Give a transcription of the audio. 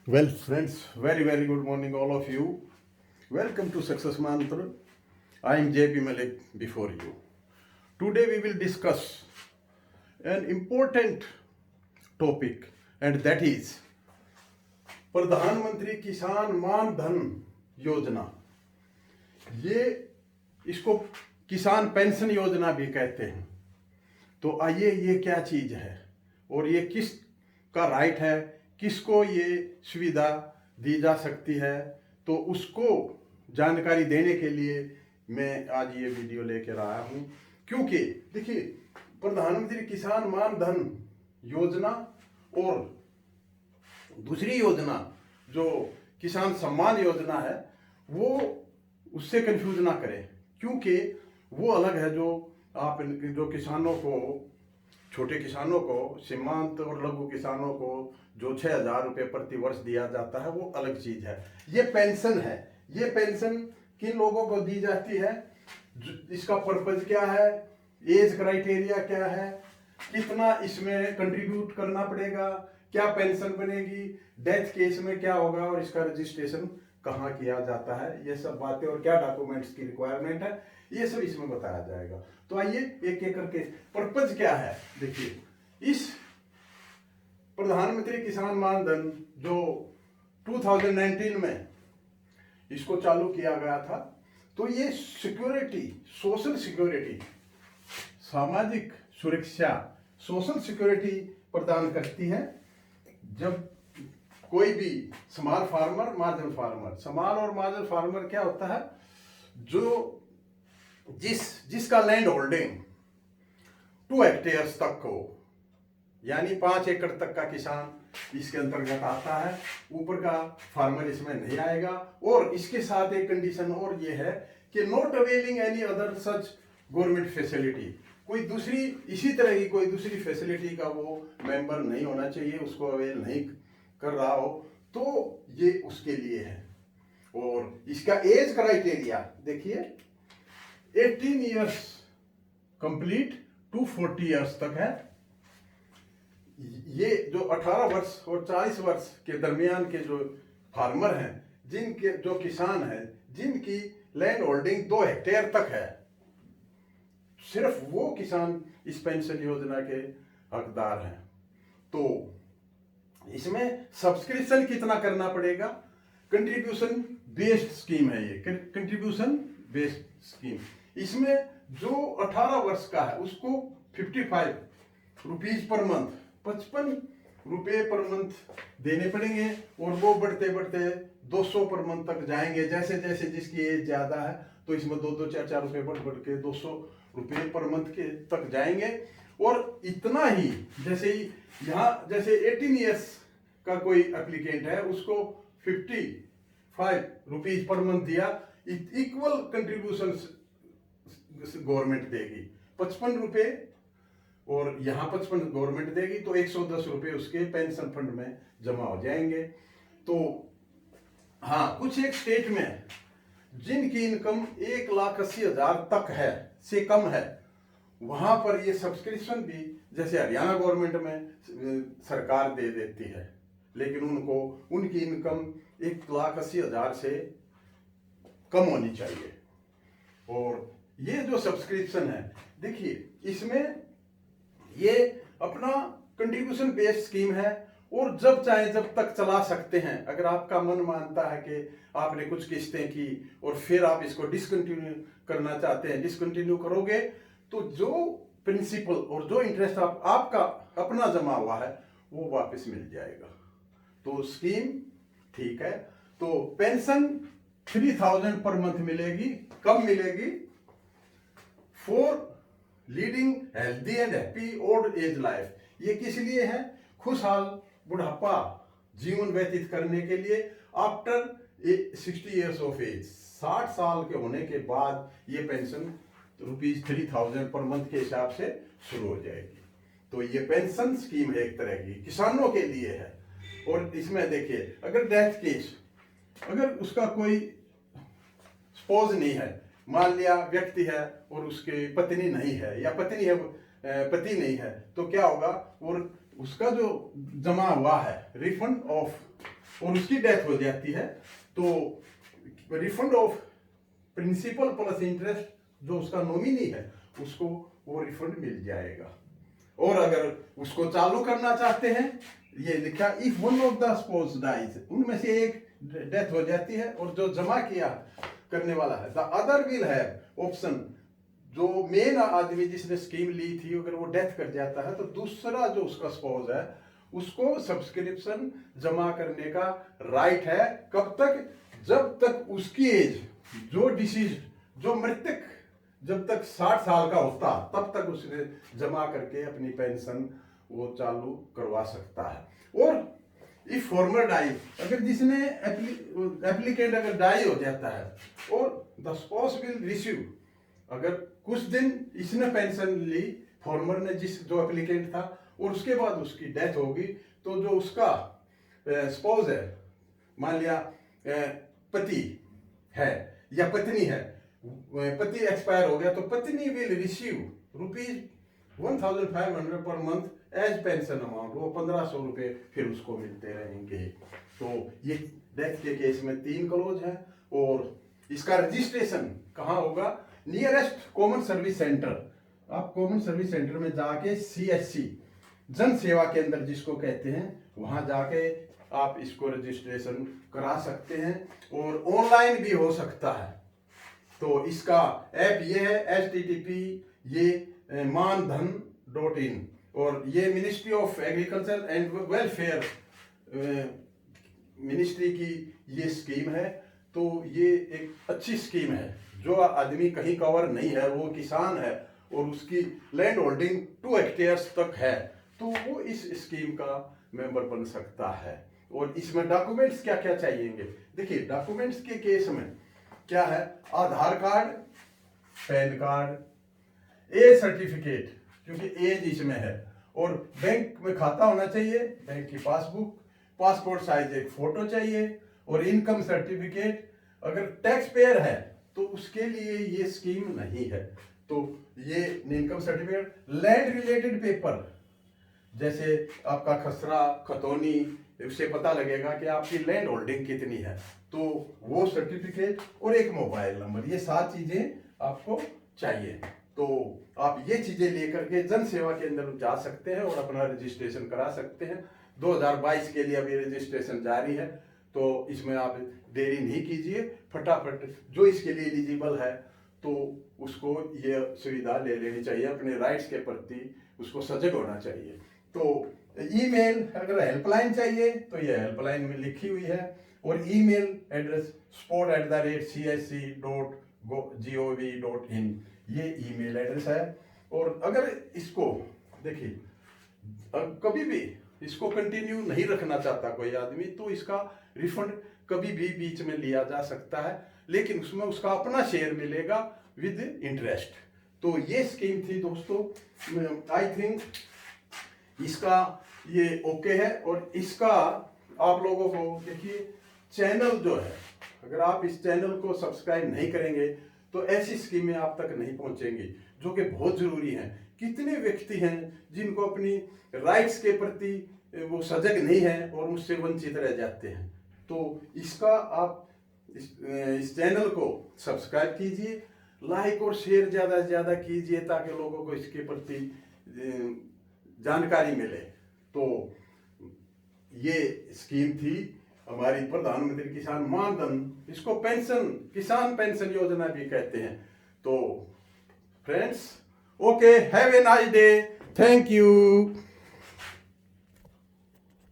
Well, friends, very good morning, all of you. Welcome to Success Mantra. I am JP Malik before you. Today we will discuss an important topic, and that is प्रधानमंत्री किसान मान धन योजना. ये इसको किसान pension योजना भी कहते हैं. तो आइए ये क्या चीज है और ये किस का राइट है, किसको ये सुविधा दी जा सकती है, तो उसको जानकारी देने के लिए मैं आज ये वीडियो लेकर आया हूँ. क्योंकि देखिए, प्रधानमंत्री किसान मान धन योजना और दूसरी योजना जो किसान सम्मान योजना है, वो उससे कंफ्यूज ना करें, क्योंकि वो अलग है. जो किसानों को, छोटे किसानों को, सीमांत और लघु किसानों को जो 6,000 रुपये प्रति वर्ष दिया जाता है, वो अलग चीज है. ये पेंशन है. ये पेंशन किन लोगों को दी जाती है, इसका पर्पज क्या है, एज क्राइटेरिया क्या है, कितना इसमें कंट्रीब्यूट करना पड़ेगा, क्या पेंशन बनेगी, डेथ केस में क्या होगा और इसका रजिस्ट्रेशन कहाँ किया जाता है, ये सब बातें, और क्या डॉक्यूमेंट्स की रिक्वायरमेंट है, ये सब इसमें बताया जाएगा. तो आइए एक एक करके. पर्पज क्या है, देखिए. इस प्रधानमंत्री किसान मान धन जो 2019 में इसको चालू किया गया था, तो ये सिक्योरिटी, सोशल सिक्योरिटी, सामाजिक सुरक्षा, सोशल सिक्योरिटी प्रदान करती है. जब कोई भी small farmer, marginal farmer, small और मार्जिनल फार्मर क्या होता है, जो जिसका लैंड होल्डिंग 2 हेक्टेयर्स तक हो, यानी 5 एकड़ तक का किसान इसके अंतर्गत आता है. ऊपर का फार्मर इसमें नहीं आएगा. और इसके साथ एक कंडीशन और ये है कि not availing any other such government facility, कोई दूसरी इसी तरह की कोई दूसरी फैसिलिटी का वो मेंबर नहीं होना चाहिए, उसको अवेल नहीं कर रहा हो, तो ये उसके लिए है. और इसका एज क्राइटेरिया देखिए, 18 ईयर्स कंप्लीट टू 40 ईयर्स तक है. ये जो 18 वर्ष और 40 वर्ष के दरमियान के जो फार्मर हैं, जिनके जो किसान हैं, जिनकी लैंड होल्डिंग 2 हेक्टेयर तक है, सिर्फ वो किसान इस पेंशन योजना के हकदार हैं. तो इसमें सब्सक्रिप्शन कितना करना पड़ेगा, कंट्रीब्यूशन बेस्ड स्कीम है ये, कंट्रीब्यूशन बेस्ड स्कीम. इसमें जो 18 वर्ष का है उसको 55 रुपीज पर मंथ, 55 रुपये पर मंथ देने पड़ेंगे. और वो बढ़ते बढ़ते 200 पर मंथ तक जाएंगे. जैसे जैसे जिसकी एज ज्यादा है, तो इसमें 2-2, 4-4 रुपये बढ़ के 200 रुपये पर मंथ के तक जाएंगे. और इतना ही, जैसे ही यहाँ जैसे 18 ईयर्स का कोई एप्लीकेंट है, उसको 55 रुपीज पर मंथ दिया, इक्वल कंट्रीब्यूशन गवर्नमेंट देगी. 55 रुपये और यहाँ 55 गवर्नमेंट देगी, तो 110 रुपये उसके पेंशन फंड में जमा हो जाएंगे. तो हाँ, कुछ एक स्टेट में जिनकी इनकम 1,80,000 तक है से कम है, वहां पर ये सब्सक्रिप्शन भी, जैसे हरियाणा गवर्नमेंट में सरकार दे देती है, लेकिन उनको उनकी इनकम 1,80,000 से कम होनी चाहिए. और ये जो सब्सक्रिप्शन है, देखिए, इसमें ये अपना कंट्रीब्यूशन बेस्ड स्कीम है, और जब चाहे जब तक चला सकते हैं. अगर आपका मन मानता है कि आपने कुछ किस्तें की और फिर आप इसको डिसकंटिन्यू करना चाहते हैं, डिसकंटिन्यू करोगे, तो जो प्रिंसिपल और जो इंटरेस्ट आपका अपना जमा हुआ है, वो वापस मिल जाएगा. तो स्कीम ठीक है. तो पेंशन 3,000 पर मंथ मिलेगी. कब मिलेगी? For leading healthy and happy old age life. ये किस लिए है? खुशहाल बुढ़ापा जीवन व्यतीत करने के लिए. आफ्टर 60 ईयर्स ऑफ एज, 60 साल के होने के बाद ये पेंशन ₹3,000 पर मंथ के हिसाब से शुरू हो जाएगी. तो ये पेंशन स्कीम है, एक तरह की किसानों के लिए है. और इसमें देखिए, अगर डेथ केस, अगर उसका कोई स्पोज नहीं है, मान लिया व्यक्ति है और उसके पत्नी नहीं है, या पत्नी है पति नहीं है, तो क्या होगा? और उसका जो जमा हुआ है रिफंड ऑफ और उसकी डेथ हो जाती है तो refund of principal plus interest जो उसका नॉमिनी है उसको वो रिफंड मिल जाएगा। और अगर उसको चालू करना चाहते हैं, ये लिखा if one of the spouse dies, उनमें से एक डेथ हो जाती है और जो जमा किया करने वाला है, the other will have option, जो मेन आदमी जिसने स्कीम ली थी अगर वो डेथ कर जाता है तो दूसरा जो उसका स्पोज है उसको सब्सक्रिप्शन जमा करने का राइट है। कब तक? जब तक उसकी एज, जो डिसीज, जो मृतक जब तक 60 साल का होता तब तक उसने जमा करके अपनी पेंशन वो चालू करवा सकता है। और इफ फॉर्मर डाई, अगर जिसने एप्लीकेंट अगर डाई हो जाता है और द स्पाउस विल रिसीव, अगर कुछ दिन इसने पेंशन ली फॉर्मर ने, जो एप्लीकेंट था, और उसके बाद उसकी डेथ होगी तो जो उसका स्पाउस है, मान लिया पति है या पत्नी है, पति एक्सपायर हो गया तो पत्नी will receive ₹1500 per month age pension amount, वो 1500 रुपए फिर उसको मिलते रहेंगे। तो ये डेथ के केस में 3 क्लोज है। और इसका रजिस्ट्रेशन कहाँ होगा? नियरेस्ट कॉमन सर्विस सेंटर, आप कॉमन सर्विस सेंटर में जाके CSC जन सेवा केंद्र जिसको कहते हैं वहां जाके आप इसको रजिस्ट्रेशन करा सकते हैं और ऑनलाइन भी हो सकता है। तो इसका ऐप ये है HTTP ये मानधन.in, और ये ministry of agriculture and welfare ministry की ये स्कीम है। तो ये एक अच्छी स्कीम है। जो आदमी कहीं कवर नहीं है, वो किसान है और उसकी लैंड होल्डिंग 2 हेक्टेयर्स तक है, तो वो इस स्कीम का मेंबर बन सकता है। और इसमें डॉक्यूमेंट्स क्या क्या चाहिएंगे? देखिए, डॉक्यूमेंट्स के केस में क्या है? Aadhaar card, PAN card, age certificate, क्योंकि एज इसमें है, और बैंक में खाता होना चाहिए, बैंक की पासबुक, पासपोर्ट साइज एक फोटो चाहिए, और इनकम सर्टिफिकेट। अगर टैक्स पेयर है तो उसके लिए ये स्कीम नहीं है। तो ये income certificate, land related paper, जैसे आपका खसरा, खतौनी, उससे पता लगेगा कि आपकी लैंड होल्डिंग कितनी है, तो वो सर्टिफिकेट, और एक मोबाइल नंबर, ये 7 चीजें आपको चाहिए। तो आप ये चीजें लेकर के जन सेवा के अंदर जा सकते हैं और अपना रजिस्ट्रेशन करा सकते हैं। 2022 के लिए अभी रजिस्ट्रेशन जारी है, तो इसमें आप देरी नहीं कीजिए, फटाफट जो इसके लिए एलिजिबल है तो उसको ये सुविधा ले लेनी चाहिए। अपने राइट्स के प्रति उसको सजग होना चाहिए। तो ईमेल, अगर हेल्पलाइन चाहिए तो ये हेल्पलाइन में लिखी हुई है, और ईमेल एड्रेस support@csc.gov.in ये ईमेल एड्रेस है। और अगर इसको देखिए कभी भी इसको कंटिन्यू नहीं रखना चाहता कोई आदमी, तो इसका रिफंड कभी भी बीच में लिया जा सकता है, लेकिन उसमें उसका अपना शेयर मिलेगा विद इंटरेस्ट। तो ये स्कीम थी दोस्तों, आई थिंक इसका ये ओके है। और इसका आप लोगों को देखिए, चैनल जो है, अगर आप इस चैनल को सब्सक्राइब नहीं करेंगे तो ऐसी स्कीमें आप तक नहीं पहुंचेंगी जो कि बहुत जरूरी हैं। कितने व्यक्ति हैं जिनको अपनी राइट्स के प्रति वो सजग नहीं है और उससे वंचित रह जाते हैं। तो इसका आप इस चैनल को सब्सक्राइब कीजिए, लाइक और शेयर ज़्यादा से ज़्यादा कीजिए ताकि लोगों को इसके प्रति जानकारी मिले। तो ये स्कीम थी हमारी प्रधानमंत्री किसान मानधन, इसको पेंशन, किसान पेंशन योजना भी कहते हैं। तो friends, okay, have a nice day, thank you.